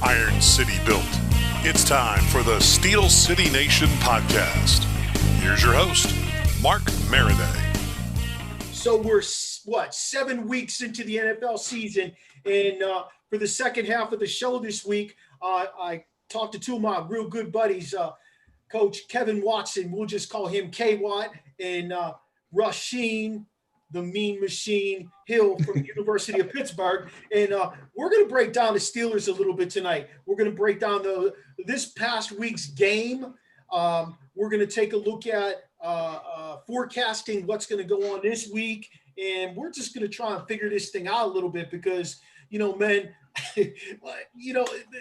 Iron City built. It's time for the Steel City Nation podcast. Here's your host, Mark Maraday. So we're, 7 weeks into the NFL season, and for the second half of the show this week, I talked to two of my real good buddies, Coach Kevin Watson, we'll just call him K-Watt, and Rashene, the Mean Machine Hill from the University of Pittsburgh. And we're going to break down the Steelers a little bit tonight. We're going to break down this past week's game. We're going to take a look at forecasting what's going to go on this week. And we're just going to try and figure this thing out a little bit because,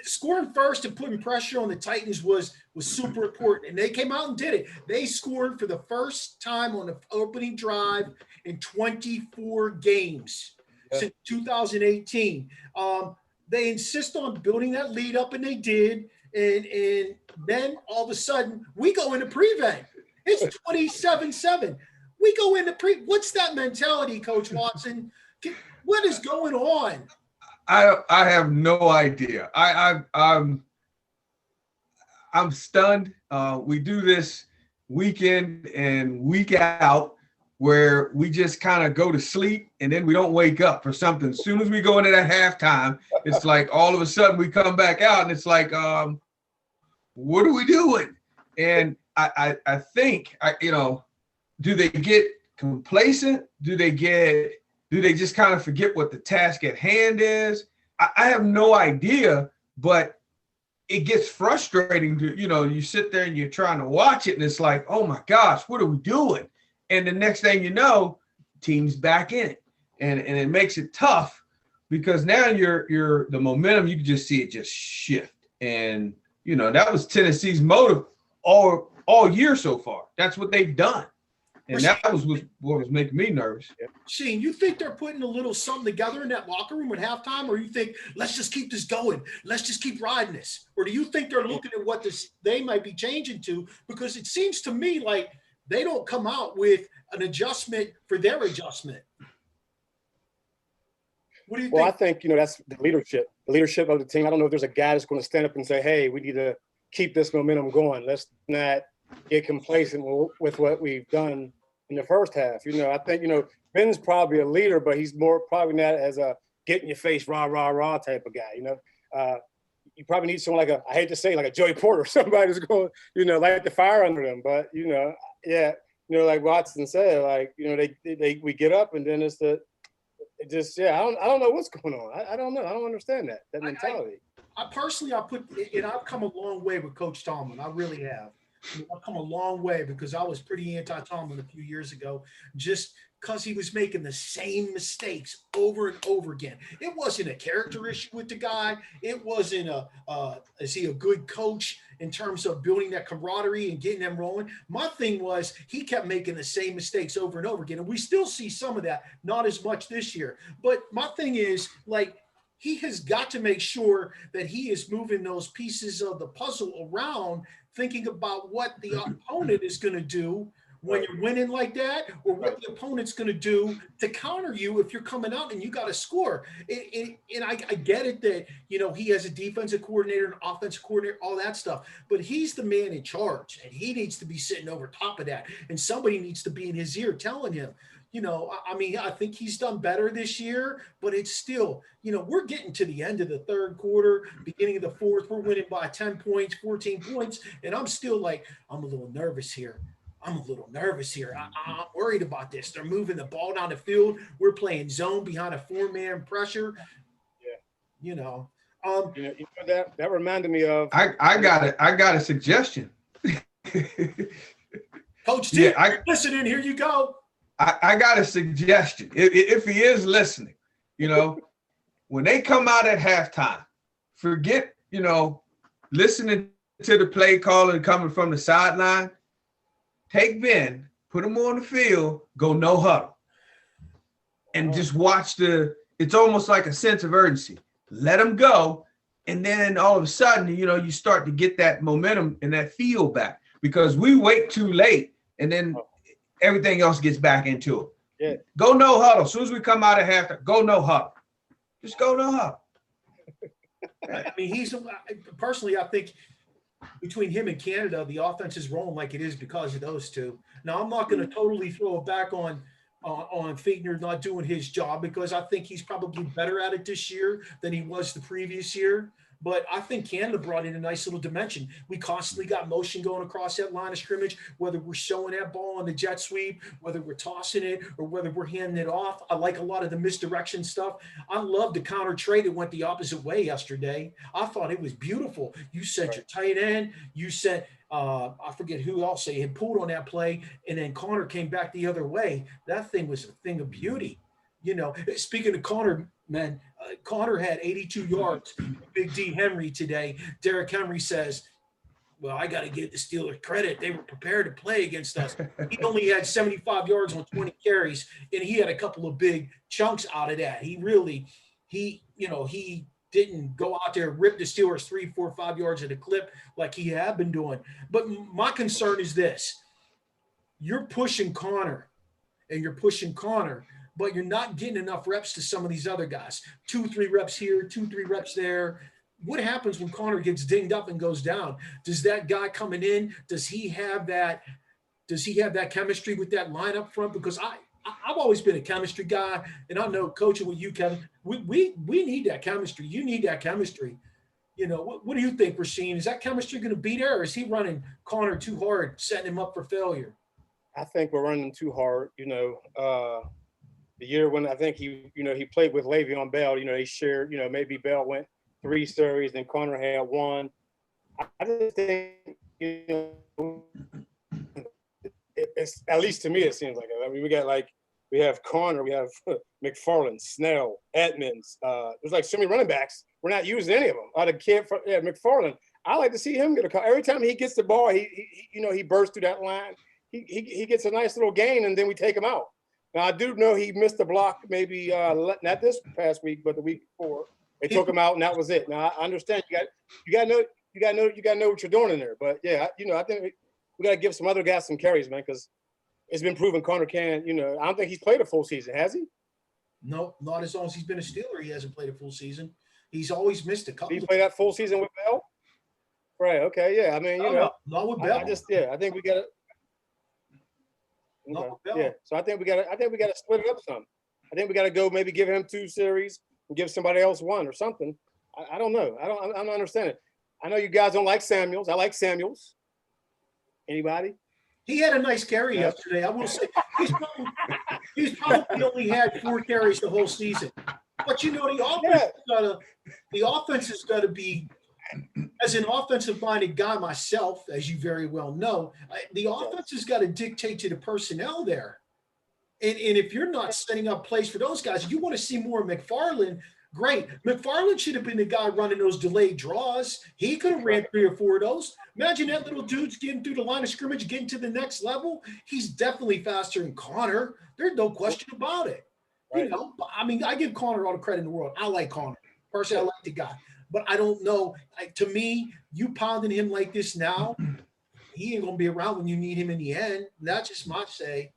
scoring first and putting pressure on the Titans was super important. And they came out and did it. They scored for the first time on the opening drive in 24 games since 2018. They insist on building that lead up, and they did. And then all of a sudden, we go into prevent. It's 27-7. We go into what's that mentality, Coach Watson? What is going on? I have no idea. I'm stunned. We do this week in and week out where we just kind of go to sleep and then we don't wake up for something. As soon as we go into that halftime, it's like all of a sudden we come back out and it's like, what are we doing? And I think, do they get complacent? Do they just kind of forget what the task at hand is? I have no idea, but it gets frustrating to, you sit there and you're trying to watch it and it's like, oh my gosh, what are we doing? And the next thing you know, team's back in it. And it makes it tough because now you're the momentum, you can just see it just shift. And, that was Tennessee's motive all year so far. That's what they've done. And that was what was making me nervous. Shane, you think they're putting a little something together in that locker room at halftime, or you think, let's just keep this going, let's just keep riding this? Or do you think they're looking at what they might be changing to? Because it seems to me like they don't come out with an adjustment for their adjustment. What do you think? Well, I think, that's the leadership of the team. I don't know if there's a guy that's going to stand up and say, hey, we need to keep this momentum going. Let's not get complacent with what we've done in the first half. I think, Ben's probably a leader, but he's more probably not as a get in your face, rah, rah, rah type of guy. You probably need someone like I hate to say, like a Joey Porter, somebody who's going, light the fire under them. But, like Watson said, we get up and then I don't know what's going on. I don't know. I don't understand that mentality. I've come a long way with Coach Tomlin. I really have. I've come a long way because I was pretty anti-Tomlin a few years ago, just because he was making the same mistakes over and over again. It wasn't a character issue with the guy. It wasn't is he a good coach in terms of building that camaraderie and getting them rolling? My thing was he kept making the same mistakes over and over again. And we still see some of that, not as much this year. But my thing is, he has got to make sure that he is moving those pieces of the puzzle around, thinking about what the opponent is going to do when you're winning like that, or what the opponent's going to do to counter you if you're coming out and you got to score. And I get it that, he has a defensive coordinator, an offensive coordinator, all that stuff, but he's the man in charge and he needs to be sitting over top of that. And somebody needs to be in his ear telling him, I think he's done better this year, but it's still, we're getting to the end of the third quarter, beginning of the fourth. We're winning by 10 points, 14 points. And I'm still I'm a little nervous here. I'm worried about this. They're moving the ball down the field. We're playing zone behind a 4-man pressure. Yeah. That reminded me of. I got a suggestion. Coach T, listening. Here you go. I got a suggestion. If he is listening, when they come out at halftime, forget, listening to the play caller coming from the sideline. Take Ben, put him on the field, go no huddle. And just watch it's almost like a sense of urgency. Let him go. And then all of a sudden, you start to get that momentum and that feel back because we wait too late and then everything else gets back into it. Yeah. Go no huddle. As soon as we come out of halftime, go no huddle. Just go no huddle. I mean, personally, I think between him and Canada, the offense is rolling like it is because of those two. Now, I'm not going to totally throw it back on Fichtner not doing his job, because I think he's probably better at it this year than he was the previous year. But I think Canada brought in a nice little dimension. We constantly got motion going across that line of scrimmage, whether we're showing that ball on the jet sweep, whether we're tossing it, or whether we're handing it off. I like a lot of the misdirection stuff. I love the counter trade that went the opposite way yesterday. I thought it was beautiful. You sent your tight end. You sent I forget who else they had pulled on that play, and then Connor came back the other way. That thing was a thing of beauty. Speaking of Connor, man, Connor had 82 yards. Big D Henry today. Derrick Henry says, well, I got to give the Steelers credit. They were prepared to play against us. He only had 75 yards on 20 carries, and he had a couple of big chunks out of that. He didn't go out there and rip the Steelers 3, 4, 5 yards at a clip like he had been doing. But my concern is this. You're pushing Connor, but you're not getting enough reps to some of these other guys. 2, 3 reps here, 2, 3 reps there. What happens when Connor gets dinged up and goes down? Does that guy coming in, does he have that chemistry with that line up front? Because I've always been a chemistry guy, and I know coaching with you, Kevin, we need that chemistry. You need that chemistry. What do you think, Rashene? Is that chemistry going to be there, or is he running Connor too hard, setting him up for failure? I think we're running too hard. The year when I think he played with Le'Veon Bell, they shared, maybe Bell went 3 series, then Connor had 1. I just think, it's, at least to me, it seems like it. I mean, we have Connor, we have McFarland, Snell, Edmonds. There's like so many running backs. We're not using any of them. The kid from McFarland, I like to see him get a call. Every time he gets the ball, he bursts through that line. He gets a nice little gain, and then we take him out. Now, I do know he missed the block maybe not this past week, but the week before. They took him out, and that was it. Now, I understand you got to know what you're doing in there. But yeah, I think we got to give some other guys some carries, man, because it's been proven Connor can. I don't think he's played a full season, has he? No, not as long as he's been a Steeler. He hasn't played a full season. He's always missed a couple. Did he play that full season with Bell? Right. Okay. Yeah. I mean, not with Bell. I think we got to. Okay. Yeah, so I think we got to split it up some. I think we got to go maybe give him 2 series and give somebody else 1 or something. I don't know. I don't understand it. I know you guys don't like Samuels. I like Samuels. Anybody? He had a nice carry yesterday. I will say he's probably only had 4 carries the whole season. But the offense has got to be. As an offensive-minded guy myself, as you very well know, the offense has got to dictate to the personnel there. And if you're not setting up plays for those guys, you want to see more of McFarland, great. McFarland should have been the guy running those delayed draws. He could have ran 3 or 4 of those. Imagine that little dude's getting through the line of scrimmage, getting to the next level. He's definitely faster than Connor. There's no question about it. Right. I mean, I give Connor all the credit in the world. I like Connor. Personally, I like the guy. But I don't know. To me, you pounding him like this now, he ain't gonna be around when you need him in the end. That's just my say.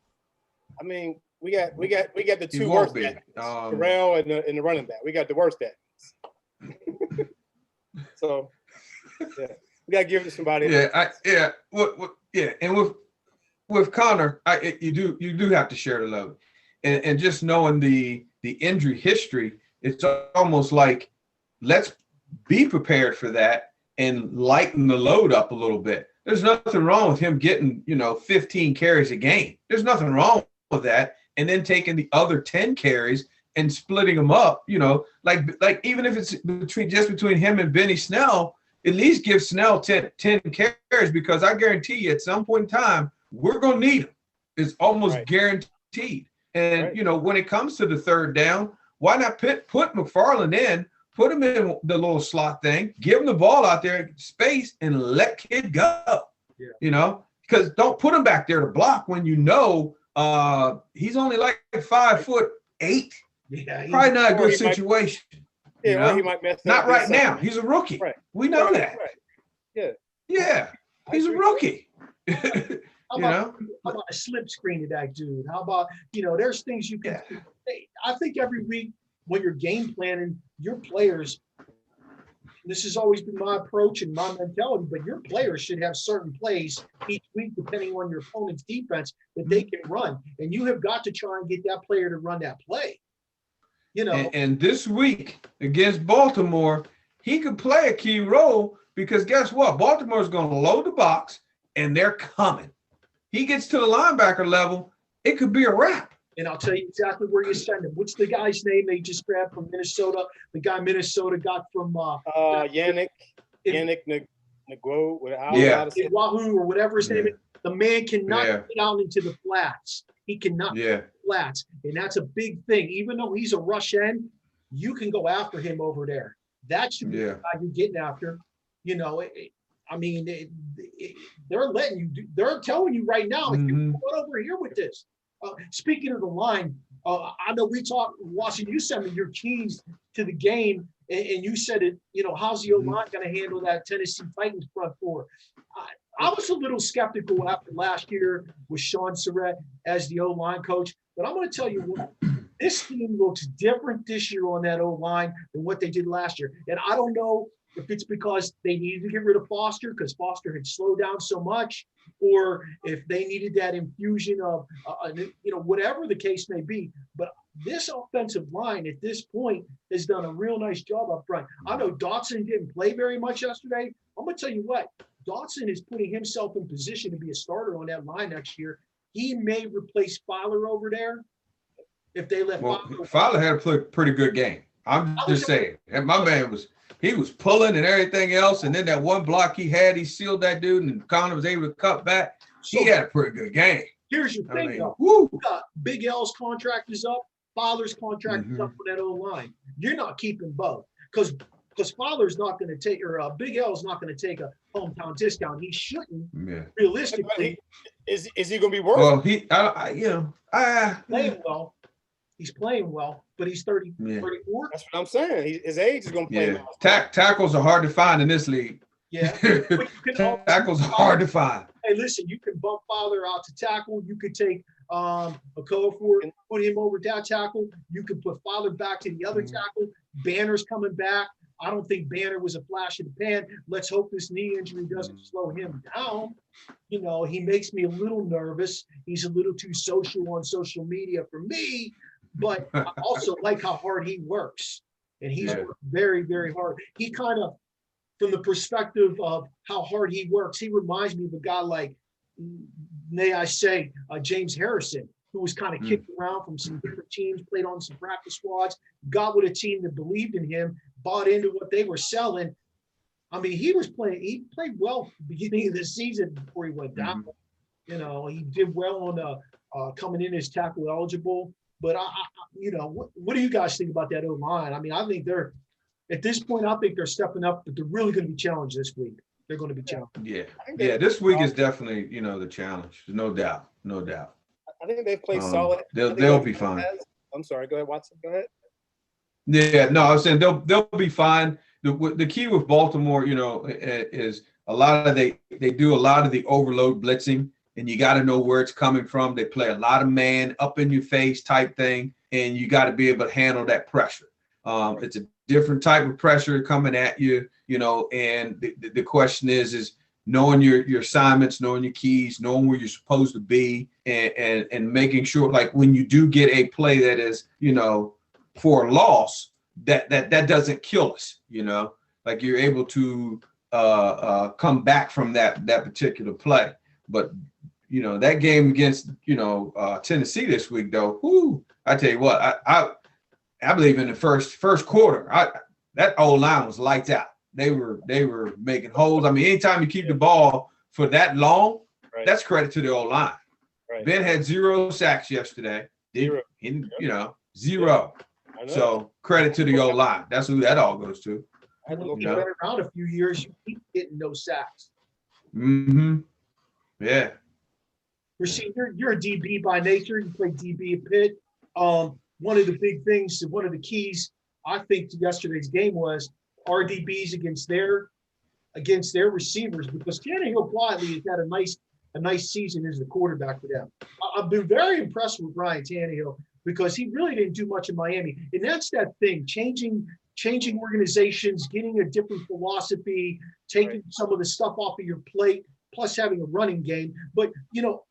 I mean, we got the 2 worst Terrell and the running back. We got the worst at. So yeah, we gotta give it to somebody. Yeah, and with Connor, you do have to share the load, and just knowing the injury history, it's almost like let's be prepared for that and lighten the load up a little bit. There's nothing wrong with him getting, 15 carries a game. There's nothing wrong with that. And then taking the other 10 carries and splitting them up, like even if it's between him and Benny Snell, at least give Snell 10 carries, because I guarantee you at some point in time, we're going to need him. It's almost guaranteed. And, when it comes to the 3rd down, why not put McFarland in, put him in the little slot thing, give him the ball out there, space, and let kid go. Yeah. Because don't put him back there to block when he's only like 5'8". Yeah, probably not a good situation. He might mess up. Not right now. He's a rookie. Right. We know that. Right. Yeah. Yeah. He's a rookie. How about a slip screen to that dude? How about, there's things you can I think every week when you're game planning, your players This has always been my approach and my mentality, but your players should have certain plays each week, depending on your opponent's defense, that they can run. And you have got to try and get that player to run that play. You know, and this week against Baltimore, he could play a key role because guess what? Baltimore's going to load the box and they're coming. He gets to the linebacker level, it could be a wrap. And I'll tell you exactly where you send him. What's the guy's name they just grabbed from Minnesota? The guy Minnesota got from Yannick Ngwo, Wahoo or whatever his name is. The man cannot get out into the flats. He cannot get the flats. And that's a big thing. Even though he's a rush end, you can go after him over there. That should be the guy you're getting after. You know, they're letting you do, they're telling you right now, if you go over here with this. Speaking of the line, I know we talked, Washington, you sent me your keys to the game, and you said it, you know, how's the O-line going to handle that Tennessee Titans front four? I was a little skeptical after last year with Shawn as the O-line coach, but I'm going to tell you what, this team looks different this year on that O-line than what they did last year. And I don't know if it's because they needed to get rid of Foster because Foster had slowed down so much, or if they needed that infusion of, you know, whatever the case may be. But this offensive line at this point has done a real nice job up front. I know Dotson didn't play very much yesterday. I'm going to tell you what, Dotson is putting himself in position to be a starter on that line next year. He may replace Fowler over there if they let Fowler had a pretty good game. I'm just saying. And my man he was pulling and everything else, and then that one block he had, he sealed that dude, and Connor was able to cut back. He had a pretty good game. Here's your thing, though. Big L's contract is up. Fowler's contract is up for that O-line. You're not keeping both because Fowler's not going to take, or Big L's not going to take a hometown discount. He shouldn't. Realistically, is he going to be worth? Well, playing well. He's playing well, but he's 34. That's what I'm saying. His age is going to play well. Tackles are hard to find in this league. Yeah. Tackles are hard to find. Hey, listen, you can bump Fowler out to tackle. You could take Okorafor and put him over that tackle. You could put Fowler back to the other tackle. Banner's coming back. I don't think Banner was a flash in the pan. Let's hope this knee injury doesn't slow him down. You know, he makes me a little nervous. He's a little too social on social media for me. But I also like how hard he works. And he's worked very, very hard. He kind of, from the perspective of how hard he works, he reminds me of a guy like, may I say, James Harrison, who was kind of kicked around from some different teams, played on some practice squads, got with a team that believed in him, bought into what they were selling. I mean, he played well at the beginning of the season before he went down. You know, he did well on coming in as tackle eligible. But, what do you guys think about that O-line? I mean, I think at this point, I think they're stepping up, but they're really going to be challenged this week. They're going to be challenged. Yeah, this week is definitely, the challenge. No doubt. I think they've played solid. They'll be fine. I'm sorry. Go ahead, Watson. Go ahead. Yeah, no, I was saying they'll be fine. The key with Baltimore, is a lot of they do a lot of the overload blitzing, and you got to know where it's coming from. They play a lot of man up in your face type thing, and you got to be able to handle that pressure. It's a different type of pressure coming at you, and the question is knowing your assignments, knowing your keys, knowing where you're supposed to be, and making sure, like, when you do get a play that is, for a loss, that doesn't kill us, like you're able to come back from that particular play. But that game against Tennessee this week, though, I tell you what, I believe in the first quarter, that O-line was lights out. They were making holes. I mean, anytime you keep the ball for that long, that's credit to the O-line. Right. Ben had 0 sacks yesterday. Zero. Zero. So credit to the O-line. That's who that all goes to. I've been around a few years. You keep getting no sacks. Yeah. Rashene, you're a DB by nature. You play DB at Pitt. One of the big things, one of the keys, I think, to yesterday's game was our DBs against their receivers, because Tannehill quietly has had a nice season as the quarterback for them. I've been very impressed with Ryan Tannehill because he really didn't do much in Miami, and that's that thing, changing changing organizations, getting a different philosophy, taking some of the stuff off of your plate, plus having a running game. But, you know,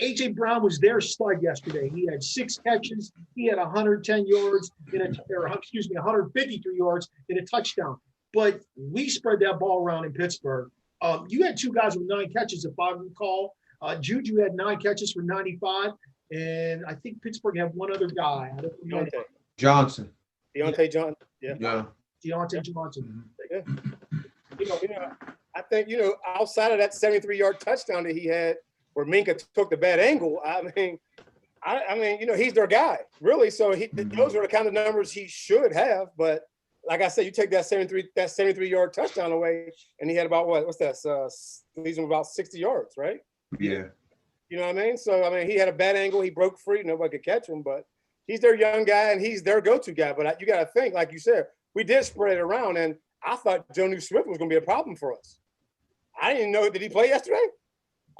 A.J. Brown was their stud yesterday. He had 6 catches. He had 110 yards, 153 yards in a touchdown. But we spread that ball around in Pittsburgh. You had 2 guys with 9 catches, if I recall. Juju had 9 catches for 95. And I think Pittsburgh had one other guy. I don't know. Johnson. Deontay Johnson. Yeah. Deontay Johnson. Yeah. You know, I think, you know, outside of that 73-yard touchdown that he had where Minka took the bad angle, I mean, you know, he's their guy, really. So those are the kind of numbers he should have. But like I said, you take that 73-yard touchdown away, and he had about what's that? Leaves him about 60 yards, right? Yeah. You know what I mean? So, I mean, he had a bad angle. He broke free. Nobody could catch him, but he's their young guy, and he's their go-to guy. But you got to think, like you said, we did spread it around, and I thought Jonnu Smith was going to be a problem for us. I didn't even know. Did he play yesterday?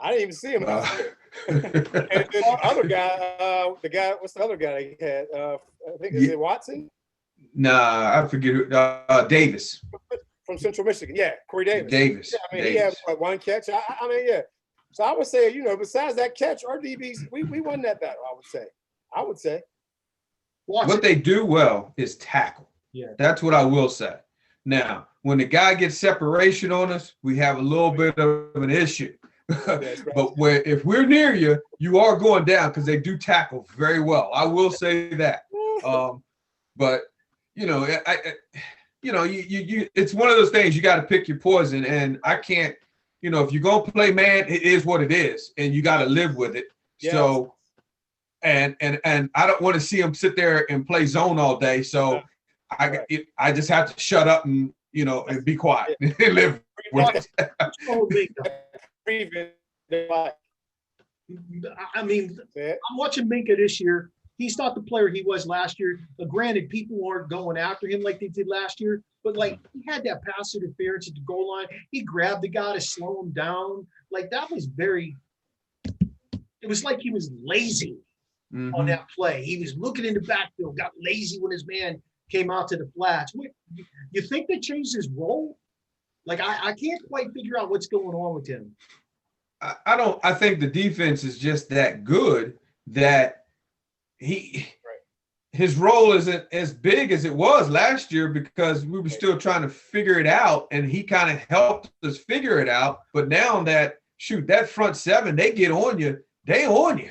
I didn't even see him. And then the other guy, what's the other guy he had? I think, is it Watson? Nah, I forget. Davis. From Central Michigan. Yeah, Corey Davis. Davis. Yeah, I mean, Davis. he had one catch. I mean, yeah. So I would say, you know, besides that catch, our DBs, we won that battle, I would say. What they do well is tackle. Yeah. That's what I will say. Now, when the guy gets separation on us, we have a little bit of an issue. Right. But if we're near you, you are going down because they do tackle very well. I will say that. But you know, it's one of those things you got to pick your poison, and I can't. You know, if you're gonna play man, it is what it is, and you got to live with it. Yes. So, and I don't want to see him sit there and play zone all day. So, I just have to shut up and and be quiet and live with it. I mean, I'm watching Minka this year. He's not the player he was last year. Granted, people aren't going after him like they did last year, but like he had that pass interference at the goal line. He grabbed the guy to slow him down. Like that was it was like he was lazy on that play. He was looking in the backfield, got lazy when his man came out to the flats. You think they changed his role? Like I can't quite figure out what's going on with him. I think the defense is just that good that his role isn't as big as it was last year because we were still trying to figure it out, and he kind of helped us figure it out. But now that front 7, they get on you, they on you.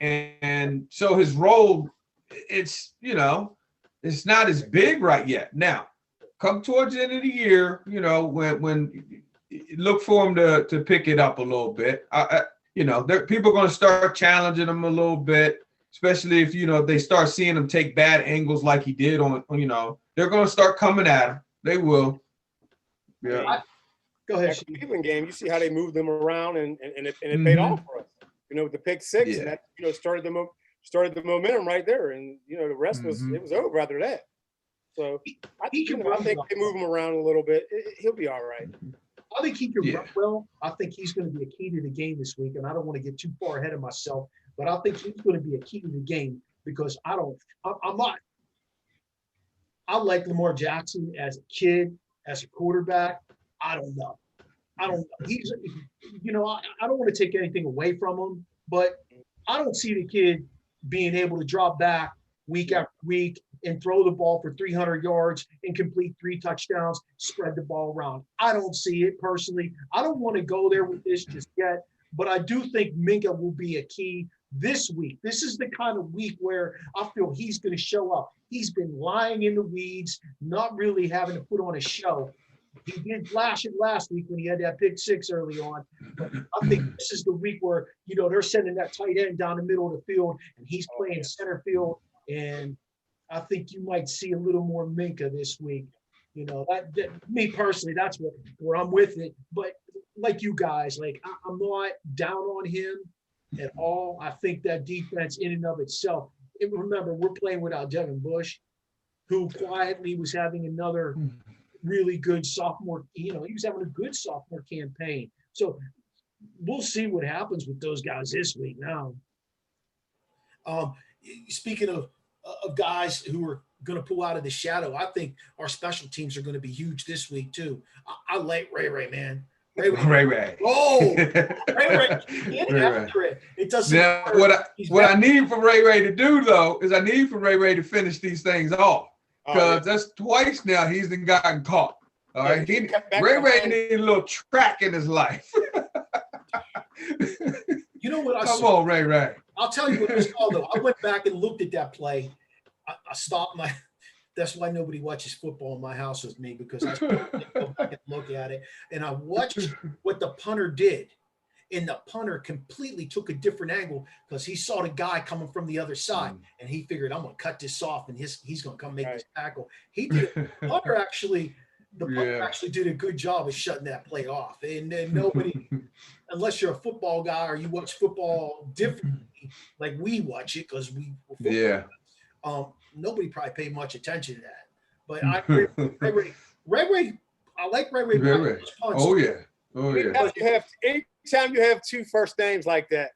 And so his role, it's not as big right yet. Now, come towards the end of the year, when look for him to pick it up a little bit. People are going to start challenging him a little bit, especially if they start seeing him take bad angles like he did on they're going to start coming at him. They will. Yeah. Go ahead. That Cleveland game, you see how they moved them around, and it paid off for us. With the pick 6, and that started the momentum right there, and the rest was over after that. So I think they move him around a little bit. He'll be all right. I think he can run well. I think he's going to be a key to the game this week, and I don't want to get too far ahead of myself, but I think he's going to be a key to the game because I like Lamar Jackson as a kid, as a quarterback. I don't know. He's, I don't want to take anything away from him, but I don't see the kid being able to drop back week after week and throw the ball for 300 yards and complete 3 touchdowns, spread the ball around. I don't see it personally. I don't want to go there with this just yet, but I do think Minka will be a key this week. This is the kind of week where I feel he's going to show up. He's been lying in the weeds, not really having to put on a show. He did flash it last week when he had that pick 6 early on. But I think this is the week where, they're sending that tight end down the middle of the field, and he's playing center field. And I think you might see a little more Minka this week. Me personally, that's where I'm with it. But like you guys, I'm not down on him at all. I think that defense in and of itself. And remember, we're playing without Devin Bush, who quietly was having another really good sophomore. He was having a good sophomore campaign. So we'll see what happens with those guys this week now. Speaking of guys who are going to pull out of the shadow. I think our special teams are going to be huge this week too. I like Ray, man. Ray. Oh, Ray. Get after it. It doesn't Now, matter. what I need for Ray to do though is I need for Ray to finish these things off, because that's twice now he's gotten caught. All right, Ray needs a little track in his life. You know what I Come saw? on, Ray. I'll tell you what I saw though. I went back and looked at that play. I stopped my. That's why nobody watches football in my house with me, because I go back and look at it, and I watched what the punter did, and the punter completely took a different angle because he saw the guy coming from the other side, and he figured, I'm going to cut this off, and he's going to come make this tackle. He did. The punter actually did a good job of shutting that play off, and then nobody, unless you're a football guy or you watch football differently, like we watch it because we were football guys, nobody probably paid much attention to that. But I agree with Ray. I like Ray. Oh yeah. Anytime you have two first names like that.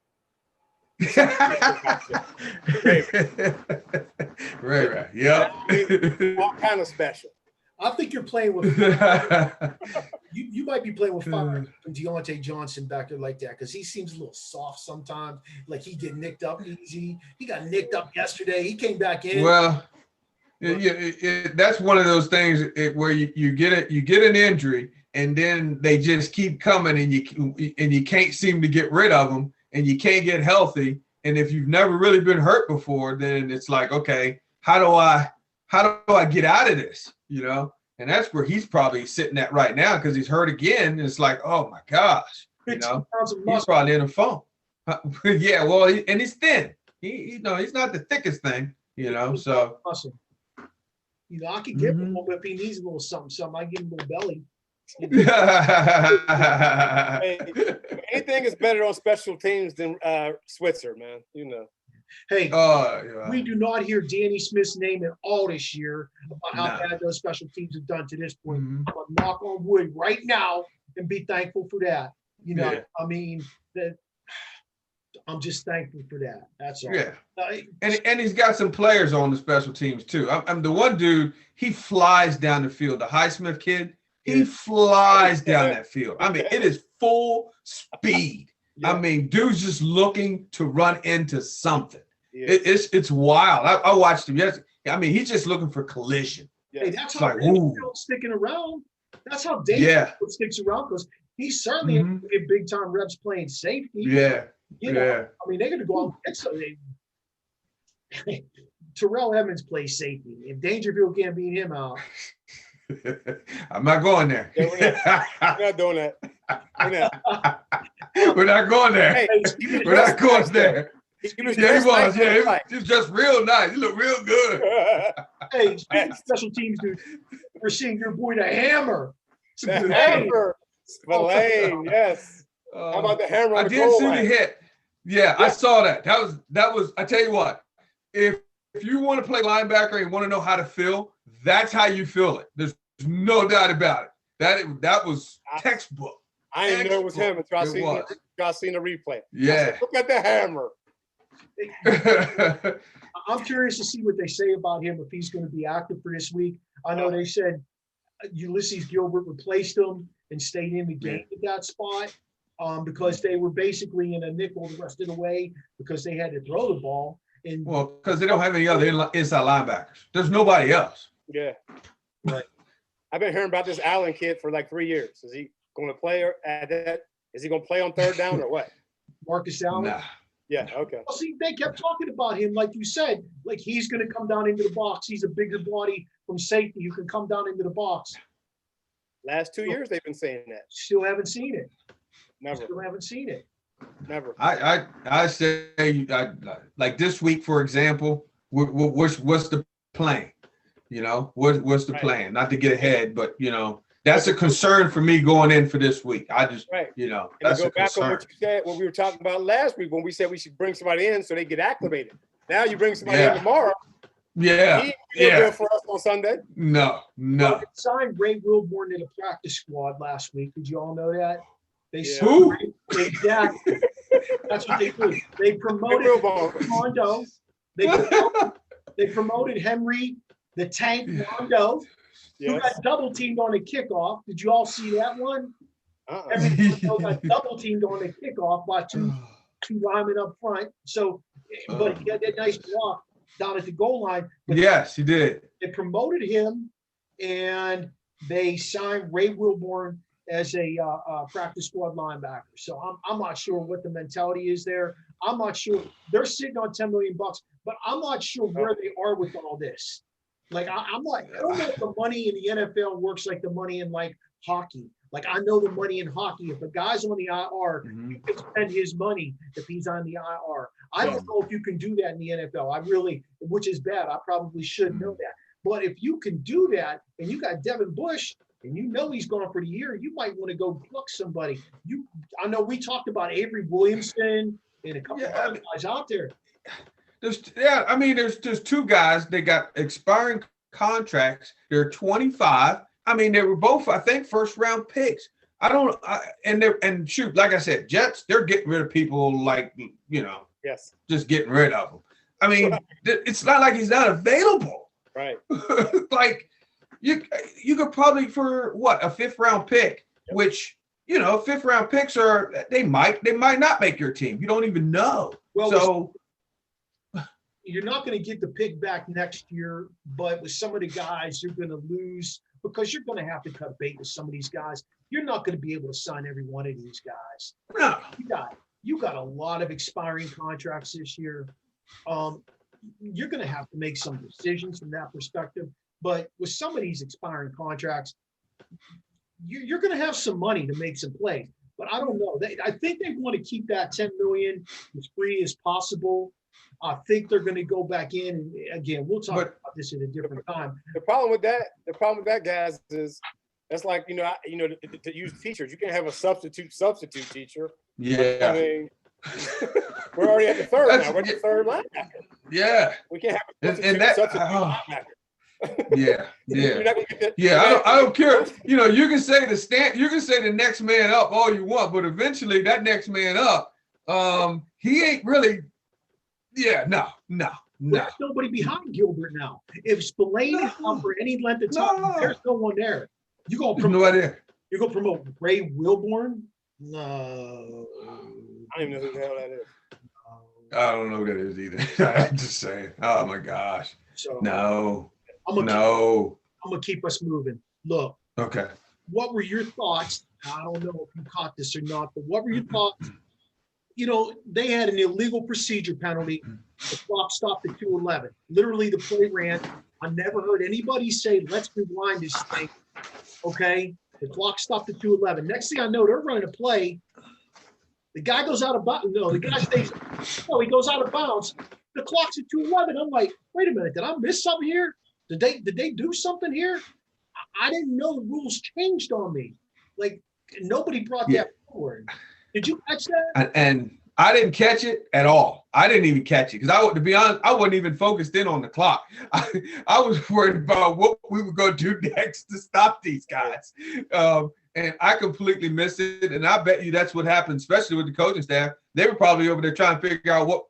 Ray. Yep. All kind of special. I think you're playing with you might be playing with fire and Deontay Johnson back there like that, because he seems a little soft sometimes. Like he get nicked up easy. He got nicked up yesterday. He came back in. Well, that's one of those things where you get an injury and then they just keep coming and you can't seem to get rid of them and you can't get healthy. And if you've never really been hurt before, then it's like, okay, how do I get out of this? You know, and that's where he's probably sitting at right now, because he's hurt again. And it's like, oh my gosh, you know, he's probably in a phone. Yeah, well, and he's thin. He's not the thickest thing, you know. So, you know, I could give him if he needs a little something. I give him a little belly. Hey, anything is better on special teams than Switzer, man. You know. Hey, we do not hear Danny Smith's name at all this year about how bad those special teams have done to this point. I'm going to knock on wood right now and be thankful for that. You know, I mean, I'm just thankful for that. That's all. Yeah. And he's got some players on the special teams too. I'm the one dude, he flies down the field. The Highsmith kid, he flies down that field. I mean, it is full speed. Yeah. I mean, dude's just looking to run into something. Yeah. It's wild. I watched him yesterday. I mean, he's just looking for collision. Yeah. Hey, that's how Dangerfield's sticking around. That's how Dangerfield sticks around, because he's certainly in big time reps playing safety. Yeah. You know, I mean, they're going to go out and get something. Terrell Evans plays safety. If Dangerfield can't beat him out. I'm not going there. Yeah, we're not doing that. We're not going there. Hey, we're not going there. He was just real nice. He looked real good. Hey, speaking of special teams, dude, we're seeing your boy the Hammer. The Hammer. Spillane, yes. How about the hammer on the goal line? I did see the hit. Yeah, I saw that. That was. I tell you what, if you want to play linebacker and want to know how to feel, that's how you feel it. There's no doubt about it. That was textbook. I didn't know it was him until I seen the replay. Yeah. Said, look at the hammer. I'm curious to see what they say about him, if he's going to be active for this week. I know they said Ulysses Gilbert replaced him and stayed in the game at that spot, because they were basically in a nickel the rest of the way because they had to throw the ball. And because they don't have any other inside linebackers. There's nobody else. Yeah. Right. I've been hearing about this Allen kid for like 3 years. Is he going to play at that? Is he going to play on third down or what? Marcus Allen? Nah. Yeah, okay. Well, see, they kept talking about him, like you said, like he's going to come down into the box. He's a bigger body from safety who can come down into the box. Last 2 years they've been saying that. Still haven't seen it. Never. Still haven't seen it. Never. I say, like this week, for example, what's the plan? You know, what's the plan? Not to get ahead, but, you know, that's a concern for me going in for this week. I just, you know, and that's to go a back concern. on what you said, what we were talking about last week when we said we should bring somebody in so they get acclimated. Now you bring somebody in tomorrow. Yeah. He ain't good for us on Sunday. No. Well, they signed Ray Wilborn to the practice squad last week. Did you all know that? They Who? Exactly. That's what they do. They promoted Mondo. They promoted Henry The tank Rondo, Yes. who got double teamed on the kickoff. Did you all see that one? Uh-uh. Everyone got double teamed on the kickoff by two linemen up front. So, but he had that nice block down at the goal line. But Yes, he did. they promoted him, and they signed Ray Wilborn as a practice squad linebacker. So I'm not sure what the mentality is there. I'm not sure. They're sitting on $10 million, but I'm not sure where they are with all this. Like I'm like, I don't know if the money in the NFL works like the money in like hockey. Like I know the money in hockey. If a guy's on the IR, you can spend his money if he's on the IR. I don't know if you can do that in the NFL. I really, which is bad. I probably should know that. But if you can do that, and you got Devin Bush, and you know he's gone for the year, you might want to go pluck somebody. I know we talked about Avery Williamson and a couple of other guys out there. There's two guys. They got expiring contracts. They're 25. I mean, they were both, I think, first round picks. And shoot, like I said, Jets, they're getting rid of people like, Yes. just getting rid of them. I mean, it's not like he's not available. Right. Like you could probably for what, a 5th round pick, which 5th round picks they might not make your team. You don't even know. Well, so you're not going to get the pick back next year, but with some of the guys you're going to lose because you're going to have to cut bait with some of these guys. You're not going to be able to sign every one of these guys. No. You got a lot of expiring contracts this year. You're going to have to make some decisions from that perspective. But with some of these expiring contracts, you're going to have some money to make some plays. But I don't know. I think they want to keep that $10 million as free as possible. I think they're going to go back in, and again, we'll talk about this at a different time. The problem with that, guys, is that's like to use teachers. You can't have a substitute teacher. Yeah. I mean, we're already at the third now. We're at the third linebacker. Yeah. We can't have a substitute linebacker. Yeah. You're not gonna get that, I don't care. You can say the next man up all you want, but eventually that next man up, he ain't really. Yeah, no. There's nobody behind Gilbert now. If Spillane is out for any length of time, there's no one there. You're gonna promote Ray Wilborn? No. I don't even know who the hell that is. I don't know who that is either. I'm just saying. Oh my gosh. So No. I'm gonna keep us moving. Look. Okay. What were your thoughts? I don't know if you caught this or not, but what were your thoughts? They had an illegal procedure penalty. The clock stopped at 2:11. Literally, the play ran. I never heard anybody say, let's rewind this thing. Okay? The clock stopped at 2:11. Next thing I know, they're running a play. The guy goes out of bounds. No, the guy stays. No, he goes out of bounds. The clock's at 2:11. I'm like, wait a minute. Did I miss something here? Did they do something here? I didn't know the rules changed on me. Like, nobody brought that forward. Did you catch that? And I didn't catch it at all. I didn't even catch it because to be honest, I wasn't even focused in on the clock. I was worried about what we were going to do next to stop these guys. And I completely missed it. And I bet you that's what happened, especially with the coaching staff. They were probably over there trying to figure out what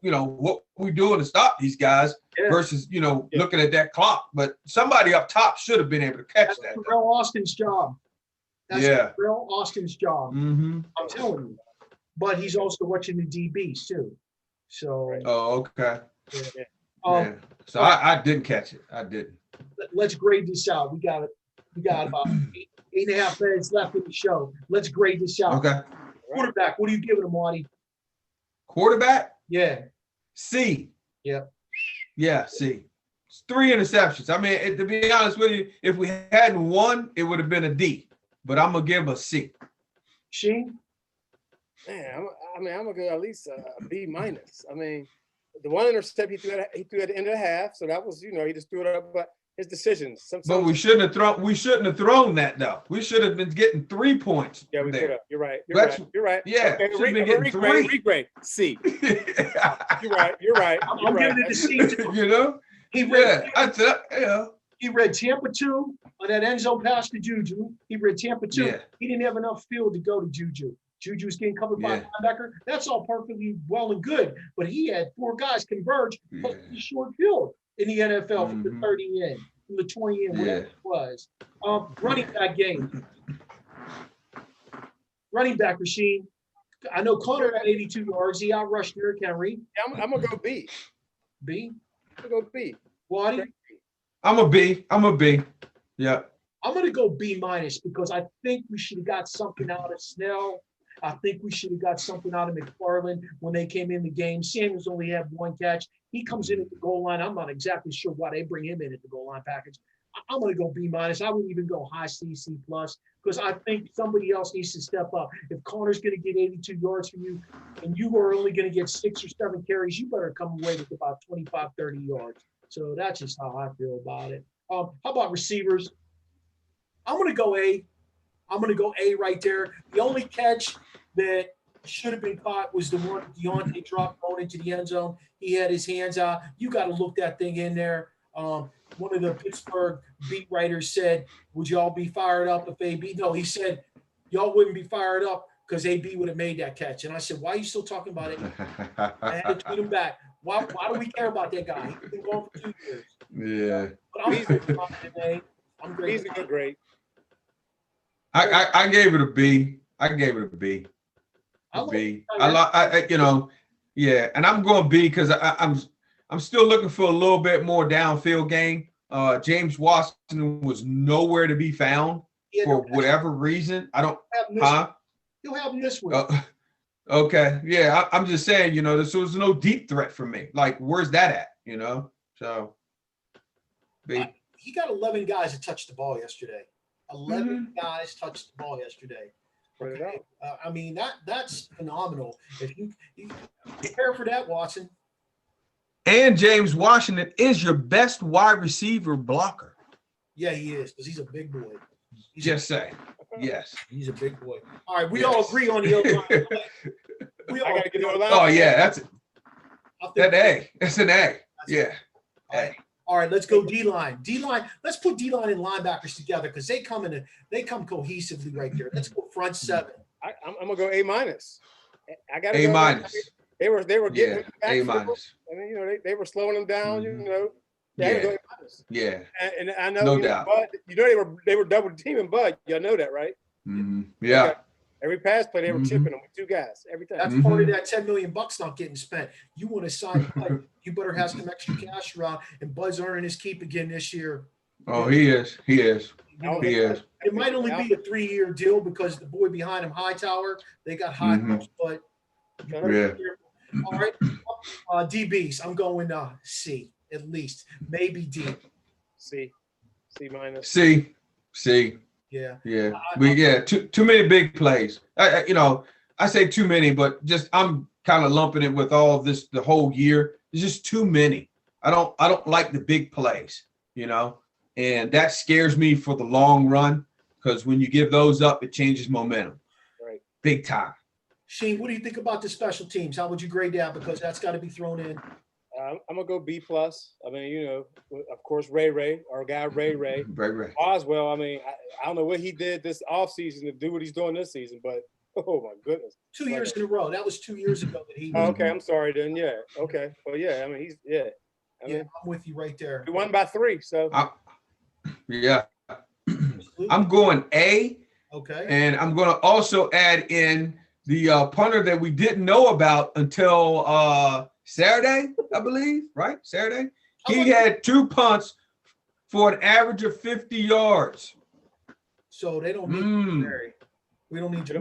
we're doing to stop these guys versus, looking at that clock. But somebody up top should have been able to catch that. That's Terrell Austin's job. That's Terrell Austin's job. Mm-hmm. I'm telling you. But he's also watching the DBs too. So. Oh, okay. Yeah. So I didn't catch it. I didn't. Let's grade this out. We got about 8.5 minutes left in the show. Let's grade this out. Okay. Quarterback, what are you giving him, Marty? Quarterback? Yeah. C. Yeah. Yeah, C. It's 3 interceptions. I mean, to be honest with you, if we hadn't won, it would have been a D. But I'm gonna give him a C. Sheen? Man, I'm gonna go at least a B minus. I mean, the one intercept he threw at the end of the half, so that was he just threw it up. But his decisions. Sometimes, but we shouldn't have thrown that though. We should have been getting 3 points. Yeah, we could have. You're right. Yeah, okay, regrade. C. You're right. I'm giving it a C too. He read Tampa 2 on that end zone pass to Juju. He read Tampa 2. Yeah. He didn't have enough field to go to Juju. Juju's getting covered by a linebacker. That's all perfectly well and good. But he had 4 guys converge plus the short field in the NFL from the 30 in. from the 20 in, whatever it was. Running back game. Running back, Rashene. I know Connor had 82 yards. He outrushed Derrick Henry. Yeah, I'm gonna go B. B. I'm gonna go B. Waddy? I'm a B. Yeah. I'm going to go B- because I think we should have got something out of Snell. I think we should have got something out of McFarland when they came in the game. Samuels only had one catch. He comes in at the goal line. I'm not exactly sure why they bring him in at the goal line package. I'm going to go B-. I wouldn't even go high C, C+, because I think somebody else needs to step up. If Connor's going to get 82 yards from you and you are only going to get 6 or 7 carries, you better come away with about 25, 30 yards. So that's just how I feel about it. How about receivers? I'm going to go A. I'm going to go A right there. The only catch that should have been caught was the one Deontay dropped going into the end zone. He had his hands out. You got to look that thing in there. One of the Pittsburgh beat writers said, would y'all be fired up if AB? No, he said, y'all wouldn't be fired up because AB would have made that catch. And I said, why are you still talking about it? I had to tweet him back. Why do we care about that guy? He's been going for 2 years. Yeah. But I'm great today. I'm great. He's a good grade. I gave it a B. I gave it a B. B. Yeah, and I'm going B because I'm still looking for a little bit more downfield game. James Washington was nowhere to be found for whatever reason. I don't. You'll have him this week. Okay. Yeah, I'm just saying. There was no deep threat for me. Like, where's that at? So. B. He got 11 guys that touched the ball yesterday. 11 guys touched the ball yesterday. Okay. I mean, that's phenomenal. If you prepare for that, Watson. And James Washington is your best wide receiver blocker. Yeah, he is, because he's a big boy. Just saying. Yes. He's a big boy. All right, we all agree on the other line. I got to get the line. Oh, yeah, that's A. That's an A. Yeah. All right, let's go D-line. D-line, let's put D-line and linebackers together because they come cohesively right there. Let's go front seven. I'm gonna go A-. I got A-. They were getting A-. I mean, they were slowing them down. They go A-. Yeah. And I know, no doubt. Bud, they were double teaming Bud. Y'all know that, right? Mm-hmm. Yeah. Okay. Every pass play, they were chipping them with 2 guys every time. That's part of that $10 million not getting spent. You want to sign Bud, you better have some extra cash around. And Bud's earning his keep again this year. Oh, he is. He is. It might only be a 3-year deal because the boy behind him, Hightower, they got high hopes, but yeah. All right, DBs. I'm going C at least, maybe D. C-. C. Yeah. Too many big plays. I say too many, but just I'm kind of lumping it with all this the whole year. It's just too many. I don't like the big plays, and that scares me for the long run because when you give those up, it changes momentum. Right. Big time. Shane, what do you think about the special teams? How would you grade that? Because that's got to be thrown in. I'm gonna go B+. I mean, of course, Ray, our guy Ray. Oswell. I mean, I don't know what he did this offseason to do what he's doing this season, but oh my goodness, 2 years in a row. That was 2 years ago that he. Okay, I'm sorry then. Yeah. Okay. Well, yeah. I mean, I'm with you right there. We won by 3, so. Yeah. I'm going A. Okay. And I'm going to also add in the punter that we didn't know about until Saturday, I believe, right? Saturday. He had 2 punts for an average of 50 yards. So they don't need Barry. We don't need you.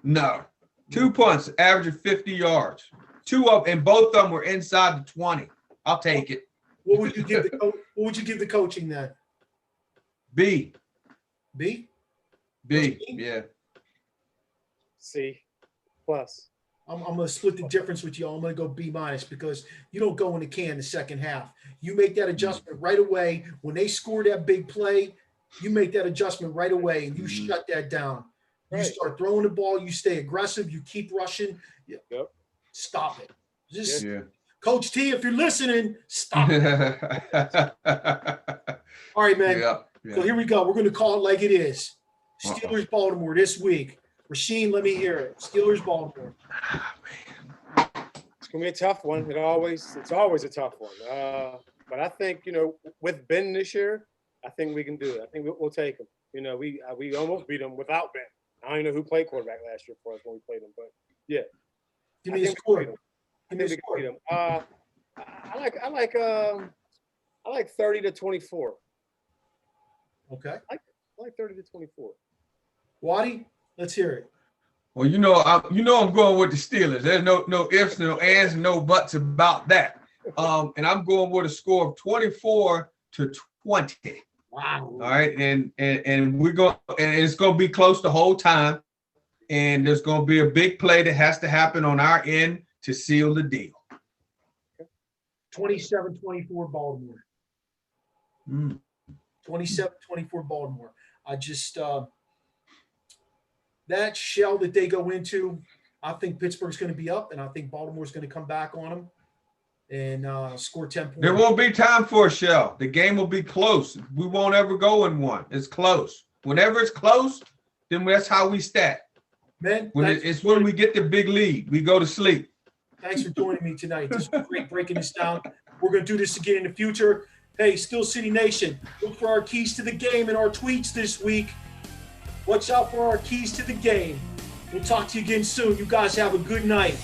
No. 2 punts, average of 50 yards. 2 up, and both of them were inside the 20. I'll take it. What would you give the coaching then? B. B. Yeah. C+. I'm going to split the difference with you. I'm going to go B- because you don't go in the can the second half. You make that adjustment right away. When they score that big play, you make that adjustment right away and you shut that down. You start throwing the ball. You stay aggressive. You keep rushing. Yep. Stop it. Coach T, if you're listening, stop it. All right, man. Yeah. So here we go. We're going to call it like it is. Steelers, Baltimore this week. Rashene, let me hear it. Steelers, Baltimore. It's gonna be a tough one. It's always a tough one. But I think, with Ben this year, I think we can do it. I think we'll take him. We almost beat him without Ben. I don't even know who played quarterback last year for us when we played him, but yeah. Give me a score. Give me a score. I like 30-24. Okay. I like 30-24. Waddy, let's hear it. Well, I'm going with the Steelers. There's no ifs, no ands, no buts about that. And I'm going with a score of 24-20. Wow. All right, and it's going to be close the whole time, and there's going to be a big play that has to happen on our end to seal the deal. 27-24 Baltimore. 27-24 Baltimore. I just that shell that they go into, I think Pittsburgh's going to be up, and I think Baltimore's going to come back on them and score 10 points. There won't be time for a shell. The game will be close. We won't ever go in one. It's close. Whenever it's close, then that's how we stat. Man, it's when we get the big lead, we go to sleep. Thanks for joining me tonight. This was great breaking this down. We're going to do this again in the future. Hey, Steel City Nation, look for our keys to the game in our tweets this week. Watch out for our keys to the game. We'll talk to you again soon. You guys have a good night.